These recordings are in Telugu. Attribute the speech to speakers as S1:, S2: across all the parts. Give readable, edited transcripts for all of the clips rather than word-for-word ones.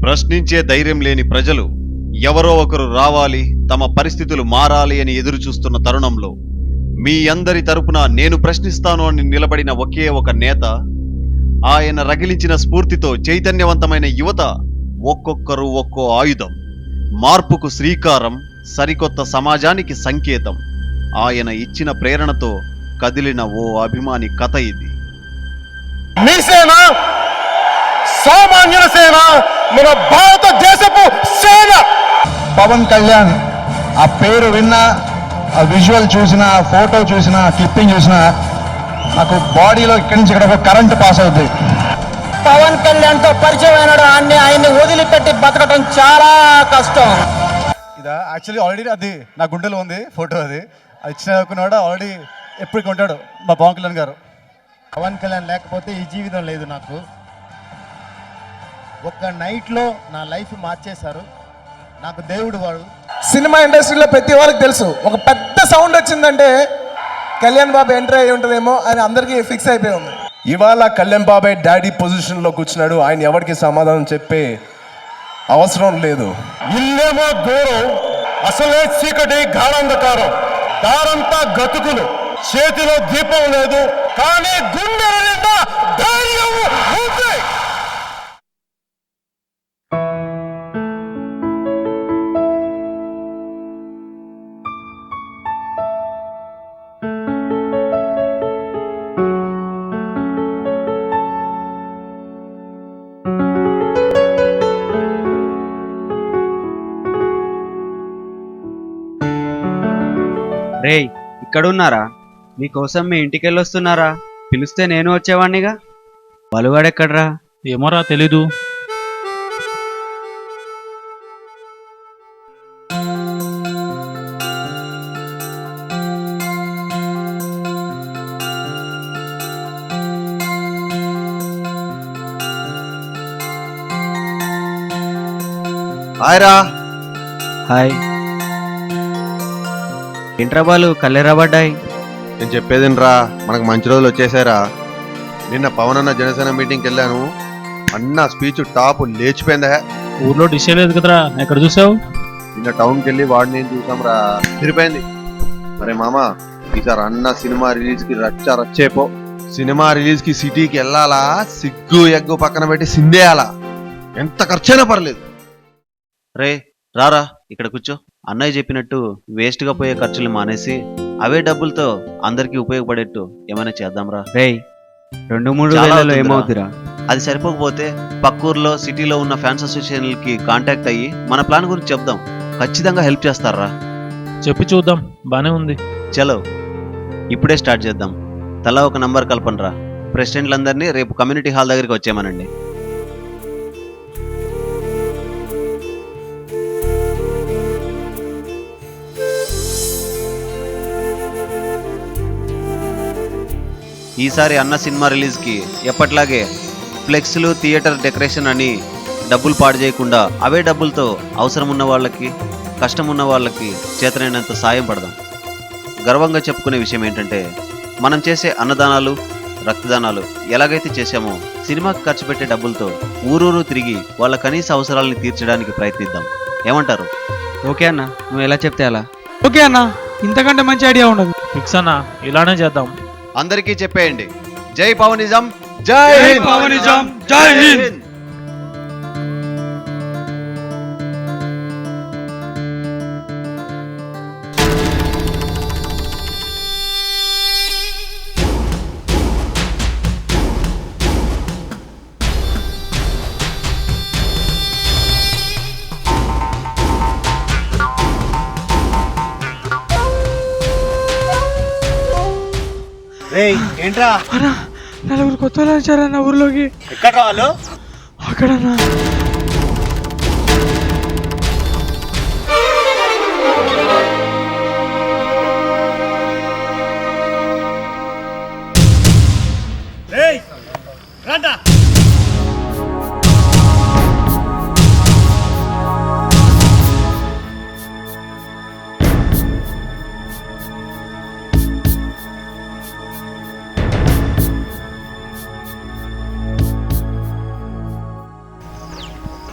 S1: ప్రశ్నించే ధైర్యం లేని ప్రజలు ఎవరో ఒకరు రావాలి, తమ పరిస్థితులు మారాలి అని ఎదురు చూస్తున్న తరుణంలో మీ అందరి తరపున నేను ప్రశ్నిస్తాను అని నిలబడిన ఒకే ఒక నేత, ఆయన రగిలించిన స్ఫూర్తితో చైతన్యవంతమైన యువత, ఒక్కొక్కరు ఒక్కో ఆయుధం, మార్పుకు శ్రీకారం, సరికొత్త సమాజానికి సంకేతం. ఆయన ఇచ్చిన ప్రేరణతో కదిలిన ఓ అభిమాని కథ ఇది.
S2: మీ సేన సామాన్యుల సేన, మన భారతదేశపు సేన.
S3: పవన్ కళ్యాణ్ ఆ పేరు విన్నా, ఆ విజువల్ చూసినా, ఆ ఫోటో చూసినా, క్లిప్పింగ్ చూసినా నాకు బాడీలో ఇక్కడి నుంచి ఇక్కడ కరెంట్ పాస్ అవుతుంది.
S4: పవన్ కళ్యాణ్ తో పరిచయం అయినాడు, ఆయన్ని వదిలిపెట్టి బతకడం చాలా కష్టం.
S3: ఇది యాక్చువల్లీ ఆల్రెడీ అది నా గుండెలో ఉంది ఫోటో. అది ఇచ్చినకున్నాడు ఆల్రెడీ ఎప్పటికి ఉంటాడు మా పవన్ కళ్యాణ్ గారు.
S5: పవన్ కళ్యాణ్ లేకపోతే ఈ జీవితం లేదు నాకు. ఒక్క నైట్లో నా లైఫ్ మార్చేశారు. నాకు దేవుడు వాడు.
S6: సినిమా ఇండస్ట్రీలో ప్రతి వాళ్ళకి తెలుసు, ఒక పెద్ద సౌండ్ వచ్చిందంటే కళ్యాణ్ బాబు ఎంటర్ అయ్యి ఉంటుందేమో అని అందరికీ ఫిక్స్ అయిపోయి ఉంది.
S2: ఇవాళ కళ్యాణ్ బాబాయ్ డాడీ పొజిషన్లో కూర్చున్నాడు. ఆయన ఎవరికి సమాధానం చెప్పే అవసరం లేదు. ఇల్లేమో దూరం, అసలే చీకటి గాఢంధకారం, దారంతా గతుకులు, చేతిలో దీపం లేదు, కానీ గుండెల నిండా ధైర్యం ఉంది.
S7: రేయ్, ఇక్కడున్నారా? మీకోసం మీ ఇంటికి వెళ్ళొస్తున్నారా? పిలిస్తే నేను వచ్చేవాణ్ణిగా. బలుగాడెక్కడ్రా?
S8: ఏమోరా తెలీదు.
S1: హాయ్రా.
S7: హాయ్. ఏంట్రా బాలు, కళ్ళెరబడ్డాయి?
S1: నేను చెప్పేదినరా, మనకు మంచి రోజులు వచ్చేసారా. నిన్న పవన్ అన్న జనసేన మీటింగ్కి వెళ్ళాను. అన్న స్పీచ్ టాప్ లేచిపోయిందా.
S8: ఊర్లో డిష్ లేదు కదరా, ఎక్కడ చూసావు?
S1: నిన్న టౌన్కి వెళ్ళి వాడిని నేను చూసాంరా, తిరిపోయింది. మరే మామ, ఈసారి అన్న సినిమా రిలీజ్ కి రచ్చేపో. సినిమా రిలీజ్ కి సిటీకి వెళ్ళాలా, సిగ్గు ఎగ్గు పక్కన పెట్టి సిందేయాలా, ఎంత ఖర్చైనా పర్లేదు. రే రారా, ఇక్కడ కూర్చో. అన్నయ్య చెప్పినట్టు వేస్ట్ గా పోయే ఖర్చులు మానేసి అవే డబ్బులతో అందరికి ఉపయోగపడేట్టు ఏమైనా చేద్దాంరా.
S7: రేయ్, 2-3 వేలలో ఏమవుతురా?
S1: అది సరిపోకపోతే పక్కూర్లో సిటీలో ఉన్న ఫ్యాన్స్ అసోసియేషన్లకి కాంటాక్ట్ అయ్యి మన ప్లాన్ గురించి చెప్దాం. ఖచ్చితంగా హెల్ప్ చేస్తారా.
S8: చెప్పి చూద్దాం, బానే ఉంది.
S1: చలో ఇప్పుడే స్టార్ట్ చేద్దాం. తలా ఒక నంబర్ కల్పనరా. ప్రెసిడెంట్లందరినీ రేపు కమ్యూనిటీ హాల్ దగ్గరికి వచ్చేయమనండి. ఈసారి అన్న సినిమా రిలీజ్కి ఎప్పట్లాగే ఫ్లెక్స్లు, థియేటర్ డెకరేషన్ అని డబ్బులు పాడు చేయకుండా అవే డబ్బులతో అవసరం ఉన్న వాళ్ళకి, కష్టం ఉన్న వాళ్ళకి చేతనైనంత సాయం పడదాం. గర్వంగా చెప్పుకునే విషయం ఏంటంటే, మనం చేసే అన్నదానాలు, రక్తదానాలు ఎలాగైతే చేశామో సినిమాకి ఖర్చు పెట్టే డబ్బులతో ఊరూరు తిరిగి వాళ్ళ కనీస అవసరాలని తీర్చడానికి ప్రయత్నిద్దాం. ఏమంటారు?
S7: ఓకే అన్న, నువ్వు ఎలా చెప్తే అలా.
S6: ఓకే అన్న, ఇంతకంటే మంచి ఐడియా ఉండదు.
S8: ఫిక్స్ అన్న, ఇలానే చేద్దాం.
S1: అందరికీ చెప్పేయండి, జై పవనిజం, జై
S8: పవనిజం, జై హింద్.
S1: ఏంట్రా
S6: అన్నా, 4 కొత్త వాళ్ళు వచ్చారన్న ఊర్లోకి.
S1: ఎక్కడ వాళ్ళు?
S6: అక్కడన్నా.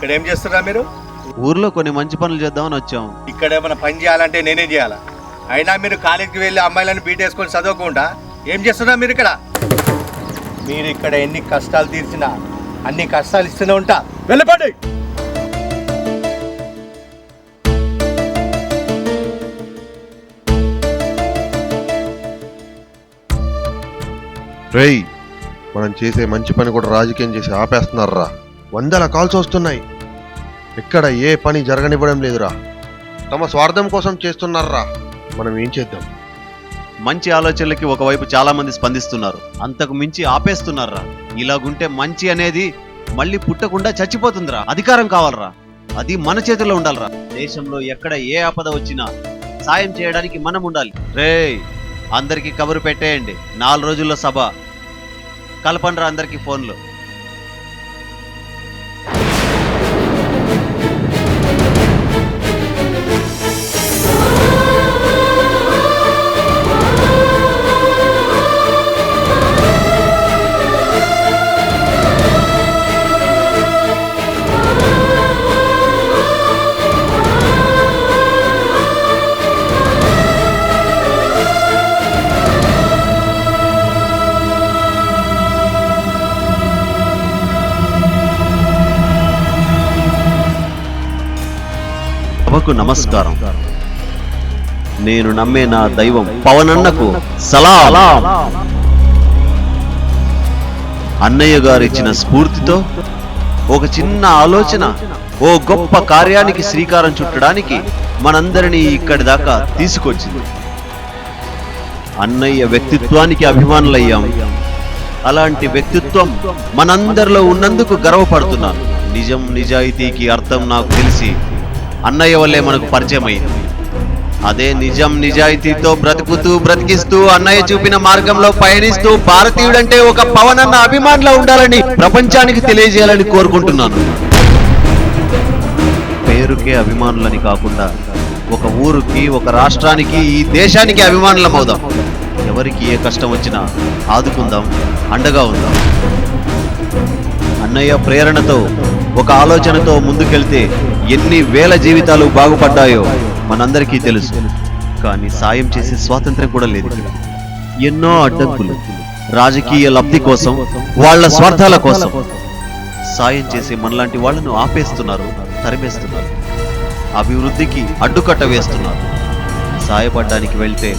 S5: ఇక్కడ ఏం చేస్తున్నా మీరు?
S1: ఊర్లో కొన్ని మంచి పనులు చేద్దామని వచ్చాం.
S5: ఇక్కడ ఏమైనా పని చేయాలంటే నేనే చేయాలా? అయినా మీరు కాలేజీకి వెళ్ళి అమ్మాయిలను బీటేసుకొని చదవకుండా ఏం చేస్తున్నా మీరు ఇక్కడ? మీరు ఇక్కడ ఎన్ని కష్టాలు తీర్చినా అన్ని కష్టాలు ఇస్తూనే ఉంటా. వెళ్ళపండి.
S9: రేయ్, మనం చేసే మంచి పని కూడా రాజకీయం చేసి ఆపేస్తున్నారా. వందల కాల్స్ వస్తున్నాయి, ఇక్కడ ఏ పని జరగనివ్వడం లేదురా. తమ స్వార్థం కోసం చేస్తున్నారా. మనం ఏం చేద్దాం?
S1: మంచి ఆలోచనలకి ఒకవైపు చాలా మంది స్పందిస్తున్నారు, అంతకు మించి ఆపేస్తున్నారా. ఇలాగుంటే మంచి అనేది మళ్ళీ పుట్టకుండా చచ్చిపోతుందిరా. అధికారం కావాలరా, అది మన చేతిలో ఉండాలిరా. దేశంలో ఎక్కడ ఏ ఆపద వచ్చినా సాయం చేయడానికి మనం ఉండాలి. రేయ్, అందరికి కబురు పెట్టేయండి, 4 రోజుల్లో సభ. కలపండ్రా అందరికి ఫోన్లు. సభకు నమస్కారం. నేను నమ్మే నా దైవం పవనన్నకు సలాం. అన్నయ్య గారు ఇచ్చిన స్ఫూర్తితో ఒక చిన్న ఆలోచన ఓ గొప్ప కార్యానికి శ్రీకారం చుట్టడానికి మనందరినీ ఇక్కడి దాకా తీసుకొచ్చింది. అన్నయ్య వ్యక్తిత్వానికి అభిమానులయ్యాం. అలాంటి వ్యక్తిత్వం మనందరిలో ఉన్నందుకు గర్వపడుతున్నాను. నిజం నిజాయితీకి అర్థం నాకు తెలిసి అన్నయ్య వల్లే మనకు పరిచయం అయింది. అదే నిజం నిజాయితీతో బ్రతికిస్తూ అన్నయ్య చూపిన మార్గంలో పయనిస్తూ భారతీయుడంటే ఒక పవనన్న అభిమానిలా ఉండాలని ప్రపంచానికి తెలియజేయాలని కోరుకుంటున్నాను. పేరుకే అభిమానులని కాకుండా ఒక ఊరికి, ఒక రాష్ట్రానికి, ఈ దేశానికి అభిమానులమవుదాం. ఎవరికి ఏ కష్టం వచ్చినా ఆదుకుందాం, అండగా ఉందాం. అన్నయ్య ప్రేరణతో, ఒక ఆలోచనతో ముందుకెళ్తే ఎన్ని వేల జీవితాలు బాగుపడ్డాయో మనందరికీ తెలుసు. కానీ సాయం చేసే స్వాతంత్రం కూడా లేదు. ఎన్నో అడ్డంకులు, రాజకీయ లబ్ధి కోసం, వాళ్ళ స్వార్థాల కోసం సాయం చేసే మనలాంటి వాళ్ళను ఆపేస్తున్నారు, తరిమేస్తున్నారు. అభివృద్ధికి అడ్డుకట్ట వేస్తున్నారు. సాయపడడానికి వెళ్తే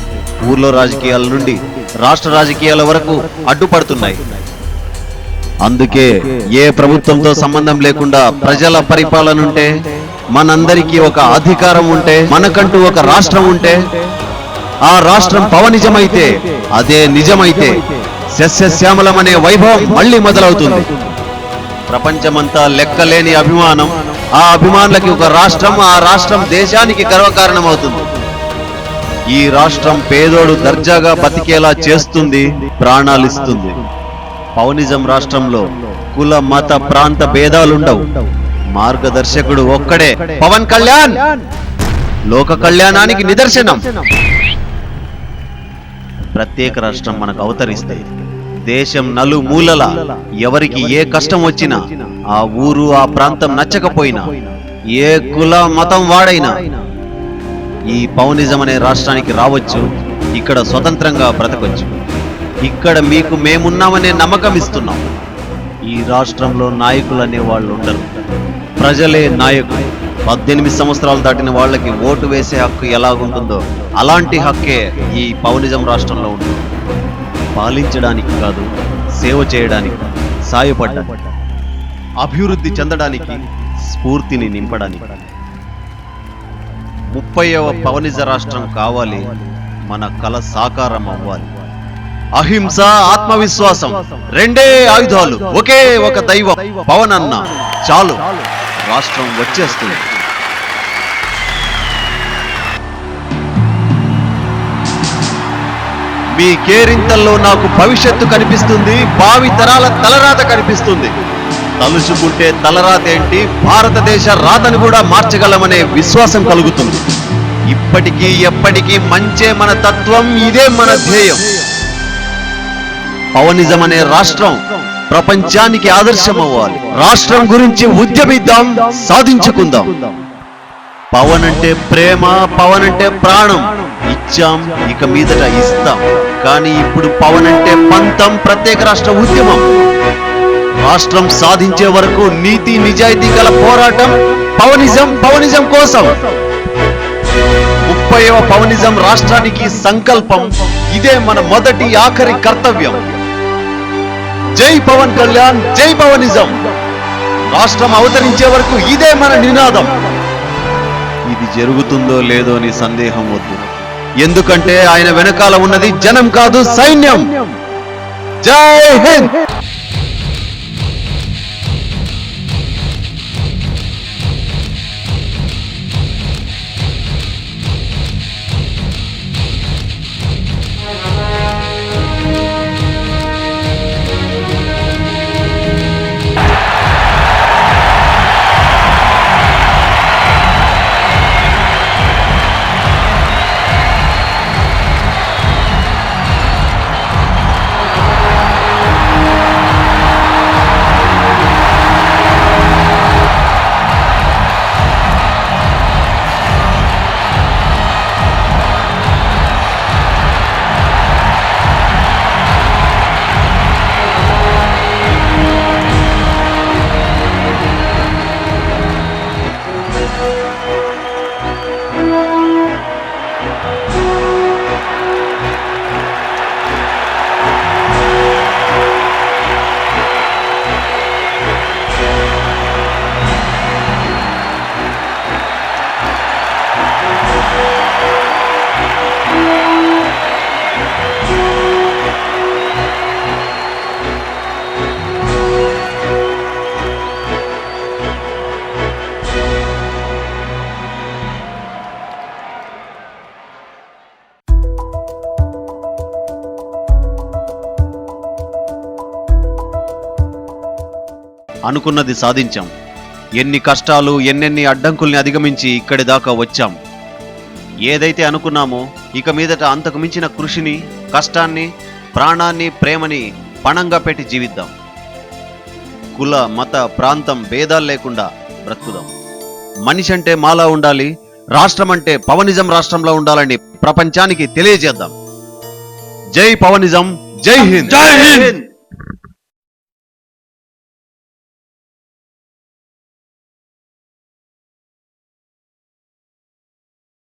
S1: ఊర్లో రాజకీయాల నుండి రాష్ట్ర రాజకీయాల వరకు అడ్డుపడుతున్నాయి. అందుకే ఏ ప్రభుత్వంతో సంబంధం లేకుండా ప్రజల పరిపాలన ఉంటే, మనందరికీ ఒక అధికారం ఉంటే, మనకంటూ ఒక రాష్ట్రం ఉంటే, ఆ రాష్ట్రం పవనిజమైతే, అదే నిజమైతే సస్యశ్యామలమనే వైభవం మళ్ళీ మొదలవుతుంది. ప్రపంచమంతా లెక్కలేని అభిమానం, ఆ అభిమానులకి ఒక రాష్ట్రం, ఆ రాష్ట్రం దేశానికి గర్వకారణమవుతుంది. ఈ రాష్ట్రం పేదోడు దర్జాగా బతికేలా చేస్తుంది, ప్రాణాలిస్తుంది. పవనిజం రాష్ట్రంలో కుల, మత, ప్రాంత భేదాలుండవు. మార్గదర్శకుడు ఒక్కడే, పవన్ కళ్యాణ్. లోక కళ్యాణానికి నిదర్శనం. ప్రత్యేక రాష్ట్రం మనకు అవతరిస్తే దేశం నలుమూలల ఎవరికి ఏ కష్టం వచ్చినా, ఆ ఊరు, ఆ ప్రాంతం నచ్చకపోయినా, ఏ కుల మతం వాడైనా ఈ పవనిజం అనే రాష్ట్రానికి రావచ్చు. ఇక్కడ స్వతంత్రంగా బ్రతకొచ్చు. ఇక్కడ మీకు మేమున్నామనే నమ్మకం ఇస్తున్నాం. ఈ రాష్ట్రంలో నాయకులు అనే వాళ్ళు ఉండరు, ప్రజలే నాయకులు. 18 సంవత్సరాలు దాటిన వాళ్ళకి ఓటు వేసే హక్కు ఎలాగుంటుందో అలాంటి హక్కే ఈ పవనిజం రాష్ట్రంలో ఉంటుంది. పాలించడానికి కాదు, సేవ చేయడానికి, సాయపడడానికి, అభివృద్ధి చెందడానికి, స్ఫూర్తిని నింపడానికి. 30వ పవనిజ రాష్ట్రం కావాలి, మన కల సాకారం అవ్వాలి. అహింస, ఆత్మవిశ్వాసం రెండే ఆయుధాలు, ఒకే ఒక దైవం పవనన్న. చాలు, రాష్ట్రం వచ్చేస్తుంది. మీ కేరింతల్లో నాకు భవిష్యత్తు కనిపిస్తుంది, భావి తరాల తలరాత కనిపిస్తుంది. తలుచుకుంటే తలరాత ఏంటి, భారతదేశ రాతను కూడా మార్చగలమనే విశ్వాసం కలుగుతుంది. ఇప్పటికీ ఎప్పటికీ మంచే మన తత్వం, ఇదే మన ధ్యేయం. పవనిజం అనే రాష్ట్రం ప్రపంచానికి ఆదర్శం అవ్వాలి. రాష్ట్రం గురించి ఉద్యమిద్దాం, సాధించుకుందాం. పవన్ అంటే ప్రేమ, పవన్ అంటే ప్రాణం. ఇచ్చాం, ఇక మీదట ఇస్తాం. కానీ ఇప్పుడు పవన్ అంటే పంతం, ప్రత్యేక రాష్ట్ర ఉద్యమం. రాష్ట్రం సాధించే వరకు నీతి నిజాయితీ గల పోరాటం. పవనిజం కోసం. 30వ పవనిజం రాష్ట్రానికి సంకల్పం. ఇదే మన మొదటి ఆఖరి కర్తవ్యం. జై పవన్ కళ్యాణ్, జై పవనిజం. రాష్ట్రం అవతరించే వరకు ఇదే మన నినాదం. ఇది జరుగుతుందో లేదో అని సందేహం వద్దు. ఎందుకంటే ఆయన వెనకాల ఉన్నది జనం కాదు, సైన్యం. జై హింద్. అనుకున్నది సాధించాం. ఎన్ని కష్టాలు, ఎన్నెన్ని అడ్డంకుల్ని అధిగమించి ఇక్కడి దాకా వచ్చాం. ఏదైతే అనుకున్నామో ఇక మీదట అంతకు మించిన కృషిని, కష్టాన్ని, ప్రాణాన్ని, ప్రేమని పణంగా పెట్టి జీవిద్దాం. కుల, మత, ప్రాంతం భేదాలు లేకుండా బ్రతుకుదాం. మనిషి అంటే మాలా ఉండాలి, రాష్ట్రం అంటే పవనిజం రాష్ట్రంలో ఉండాలని ప్రపంచానికి తెలియజేద్దాం. జై పవనిజం, జై హింద్.
S8: జై హింద్.